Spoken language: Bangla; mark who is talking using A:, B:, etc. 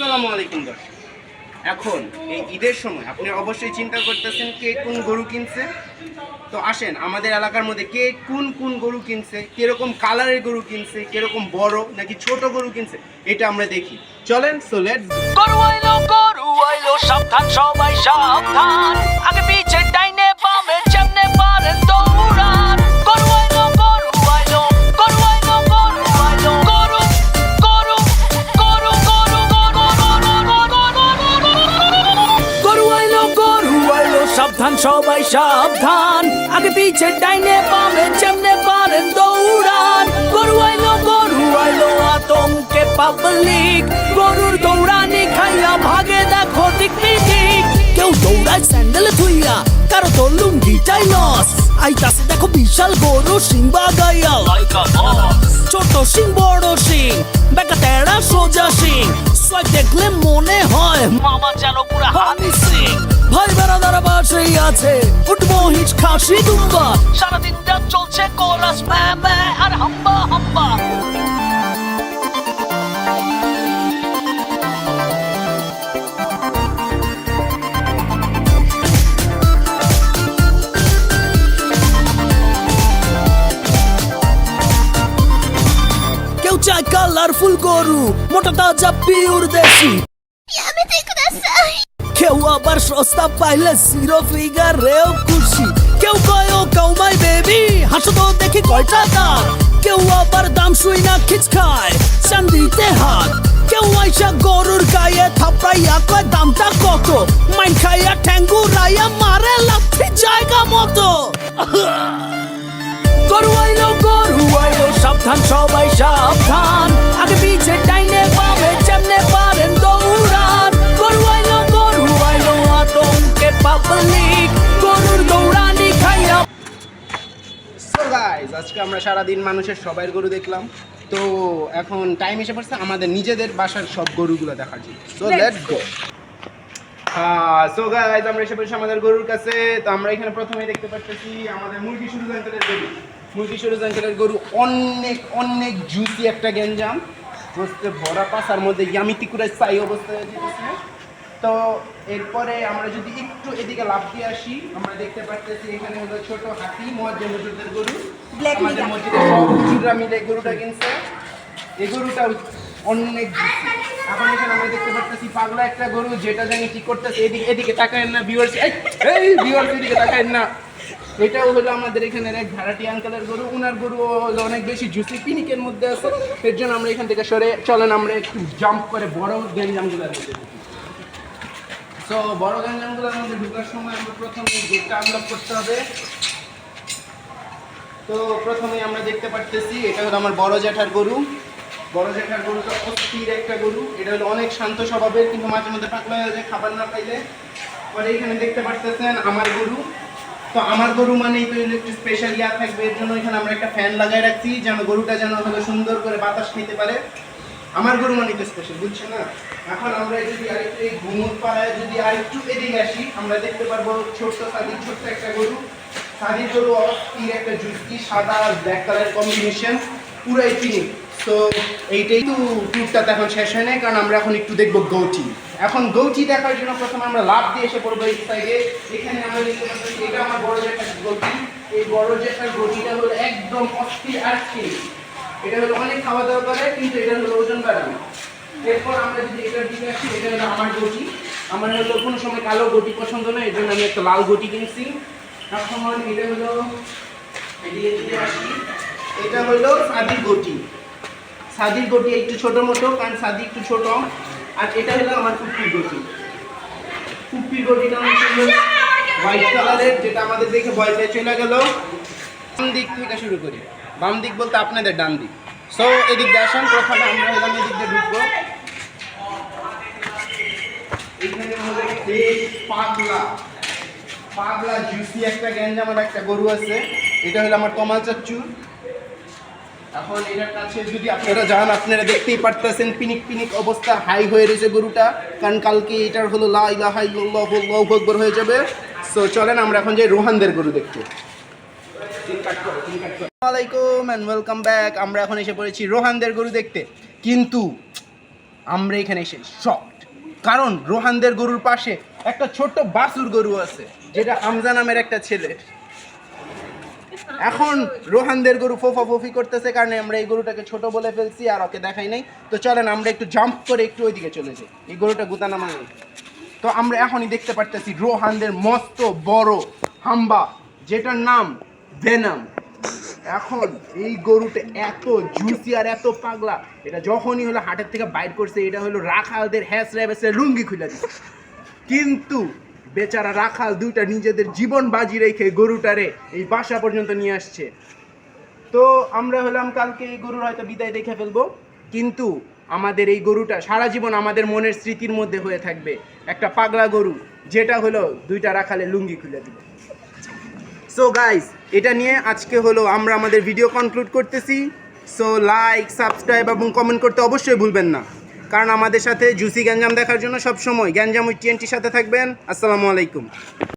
A: আসসালামু আলাইকুম দর্শক। এখন এই ঈদের সময় আপনি অবশ্যই চিন্তা করতেছেন কে কোন গরু কিনছে। তো আসেন আমাদের এলাকার মধ্যে কে কোন কোন গরু কিনছে, কিরকম কালারের গরু কিনছে, কিরকম বড় নাকি ছোট গরু কিনছে, এটা আমরা দেখি। চলেন, সো লেটস
B: গরু আইলো সাবধান, সবাই সাবধান, আগে পিছে ডাইনে বামে যেমনে পারেন দৌড়ান। গরু আইলো গরু আইলো গরু আইলো গরু আইলো গরু গরু গরু গরু গরু আইলো সাবধান, সবাই সাবধান, আগে পিছে ডাইনে বামে যেমনে পারেন দৌড়ান। গরু আইলো আতঙ্কে পাবলিক, গরুর দৌড়ানি খাইয়া ভাগে দেখো দিক বিদিক। কেউ দৌড়ায় স্যান্ডেল ধুইয়া, কারো তো লুঙ্গিটাই লস। আইতাছে দেখো বিশাল গরু সিং বাগাইয়া লাইকা বস। ছোট সিং বড় সিং, বেকা তেড়া সোজা সিং, সোয়াগ দেখলে মনে হয় মামা যেন পুরা হানি সিং। ভাই বেড়াদার বাসেই আছে উঠবো হিচ খাসি দুম্বা, সারাদিন রাত চলছে কোরাস ম্যা ম্যা আর হাম্বা হাম্বা। চাই কালারফুল গরু, মোটা তাজা পিওর দেশি। কেউ আবার সস্তা পাইলে জিরো ফিগারেও খুশি। কেউ কয় ও কাউমাই বেবি, হাসো তো দেখি কয়টা দাম। কেউ আবার দাম শুই না খিচ খায় চান্দিতে হাত। কেউ আইসা গরুর গায়ে থাপড়াইয়া কয় দামটা কত, মাইন খাইয়া ঠ্যাঙ্গুরাইয়া মারে লাথি জায়গা মতো। গরু আইলো সাবধান, সবাই সাবধান, আগে পিছে ডাইনে বামে যেমনে পারেন দৌড়ান। গরু আইলো আতঙ্কে পাবলিক, গরুর দৌড়ানি খাইয়া।
A: সো গাইস, আজকে আমরা সারাদিন মানুষের সবাই গরু দেখলাম। তো এখন টাইম এসে পড়ছে আমাদের নিজেদের বাসার সব গরুগুলো দেখার জন্য। So let's go. So guys, আমরা এসে পড়ছি আমাদের গরুর কাছে। তো আমরা এখানে প্রথমেই দেখতে পাচ্ছি আমাদের মুরগি শুরু জাঙ্কেলের গরু। মুরগি শুরু জাঙ্কেলের গরু অনেক অনেক জুসি একটা গেঞ্জাম, বসতে ভরা পাশার মধ্যে ইয়ামিতি করে চাই অবস্থায় দিতেছে। তো এরপরে আমরা যদি একটু এদিকে লাভ দিয়ে আসি, আমরা দেখতে পাচ্ছি এখানে হলো ছোট হাতি মুয়াজ্জেম হুজুরদের গরু। আমাদের মসজিদের সব হুজুররা মিলে গরুটা কিনছে। এই গরুটা অনেক জুসি। এখন এখানে আমরা দেখতে পাচ্ছি পাগলা একটা গরু, যেটা জানি কি করতেছে। এদিকে তাকায় না ভিউয়ার্স, এই ভিউয়ার্স এদিকে তাকায় না। এটাও হলো আমাদের এখানের এক ভাড়াটি আঙ্কেলের গরু। ওনার গরু হলো অনেক বেশি জুসি, পিনিকের মধ্যে আছে। এর জন্য আমরা এখান থেকে সরে চলেন আমরা একটু জাম্প করে বড় গেঞ্জামগুলোর মধ্যে ঢুকি। তো বড় গেঞ্জামগুলোর মধ্যে ঢুকার সময় আমরা প্রথমে গেটটা আনলক করতে হবে। তো প্রথমেই আমরা দেখতে পাচ্ছি এটা হলো আমার বড় জ্যাঠার গরু। বড় জ্যাঠার গরুটা অস্থির একটা গরু। এটা হলো অনেক শান্ত স্বভাবের, কিন্তু মাঝে মধ্যে পাগলা হয়ে যায় খাবার না পাইলে। পরে এখানে দেখতে পাচ্ছেন আমার গরু। তো আমার গরু মানেই তো একটু স্পেশাল ইয়া থাকবে, এর জন্য এখানে আমরা একটা ফ্যান লাগাই রাখছি, যেন গরুটা যেন হলো সুন্দর করে বাতাস খেতে পারে। আমার গরু মানেই তো স্পেশাল, বুঝছে না? এখন আমরা যদি আরেকটু এই ঘুমুর পাড়ায় যদি আরেকটু এদিকে আসি, আমরা দেখতে পারবো ছোট্ট একটা গরু। সাদির গরু অস্থির একটা জুসি, সাদা আর ব্ল্যাক কালারের কম্বিনেশন, পুরাই পিঙ্ক। তো এইটাই তো ট্যুরটা এখন শেষ হয় নাই, কারণ আমরা এখন একটু দেখবো গৌটি। এখন গৌটি দেখার জন্য প্রথমে আমরা লাভ দিয়ে এসে পড়বো এই সাইডে। এখানে আমরা দেখতে পাচ্ছি এটা আমার বড় জ্যাঠার গৌটি। এই বড় জ্যাঠার গৌটিটা হলো একদম অস্থির আর ঠিক। এটা হলো অনেক খাওয়া দাওয়া করে, কিন্তু এটা হলো ওজন বাড়ানো। এরপর আমরা যদি এটার দিকে আসি, এটা হলো আমার গৌটি। আমার হলো কোনো সময় কালো গৌটি পছন্দ না, এর জন্য আমি একটা লাল গৌটি কিনছি। এখন এটা হলো এদিকে আসি, এটা হলো সাদির গৌটি। সাদির গটি একটু ছোট মোটো, কারণ সাদি একটু ছোট। আর এটা হলো আমার কুপ্পির গটি। কুপ্পির গটিটা হোয়াইট কালারের, যেটা আমাদের দেখে ভয় পেয়ে চলে গেল। বাম দিক থেকে শুরু করি, বাম দিক বলতে আপনাদের ডান দিক। সো এদিক দিয়ে আসেন, প্রথমে আমরা হলাম এদিক দিয়ে ঢুকবো। এখানে হলো পাগলা জুসি একটা গেঞ্জামের একটা গরু আছে। এটা হলো আমার তমাল চাচ্চু। এখন এটার কাছে যদি আপনারা যান, আপনারা দেখতেই পারতেছেন পিনিক অবস্থা, হাই হয়ে রয়েছে গরুটা, কারণ কালকে এটার হলো লা ইলাহা ইল্লাল্লাহু আল্লাহু আকবার হয়ে যাবে। সো চলেন আমরা এখন যাই রোহানদের গরু দেখতে। আসসালামু আলাইকুম এন্ড ওয়েলকাম ব্যাক। আমরা এখন এসে পড়েছি রোহানদের গরু দেখতে, কিন্তু আমরা এখানে এসে শক। কারণ রোহানদের গরুর পাশে একটা ছোট্ট বাছুর গরু আছে, যেটা হামজা নামের একটা ছেলে। এখন রোহানদের গরু ফোফা ফফি করতেছে, কারণে আমরা এই গরুটাকে ছোট বলে ফেলছি আর ওকে দেখাই নাই। তো চলেন আমরা একটু জাম্প করে একটু ওইদিকে চলে যাই, এই গরুটা গুতানা মানে। তো আমরা এখনই দেখতে পারতেছি রোহানদের মস্ত বড় হাম্বা, যেটার নাম ভেনাম। এখন এই গরুটা এত জুসি আর এত পাগলা, এটা যখনই হলো হাটের থেকে বাইর করছে, এটা হলো রাখালদের হ্যাঁচড়ে বেচড়ে লুঙ্গি খুলে দিচ্ছে। কিন্তু বেচারা রাখাল দুইটা নিজেদের জীবন বাজি রেখে গরুটারে এই বাসা পর্যন্ত নিয়ে আসছে। তো আমরা হলাম কালকে এই গরুর হয়তো বিদায় দেখে ফেলবো, কিন্তু আমাদের এই গরুটা সারা জীবন আমাদের মনের স্মৃতির মধ্যে হয়ে থাকবে, একটা পাগলা গরু যেটা হলো দুইটা রাখালে লুঙ্গি খুলে দিল। সো গাইস, এটা নিয়ে আজকে হলো আমরা আমাদের ভিডিও কনক্লুড করতেছি। সো লাইক, সাবস্ক্রাইব এবং কমেন্ট করতে অবশ্যই ভুলবেন না, কারণ আমাদের সাথে জুসি গ্যাঞ্জাম দেখার জন্য সবসময় গ্যাঞ্জাম উইথ TNT সাথে থাকবেন। আসসালামু আলাইকুম।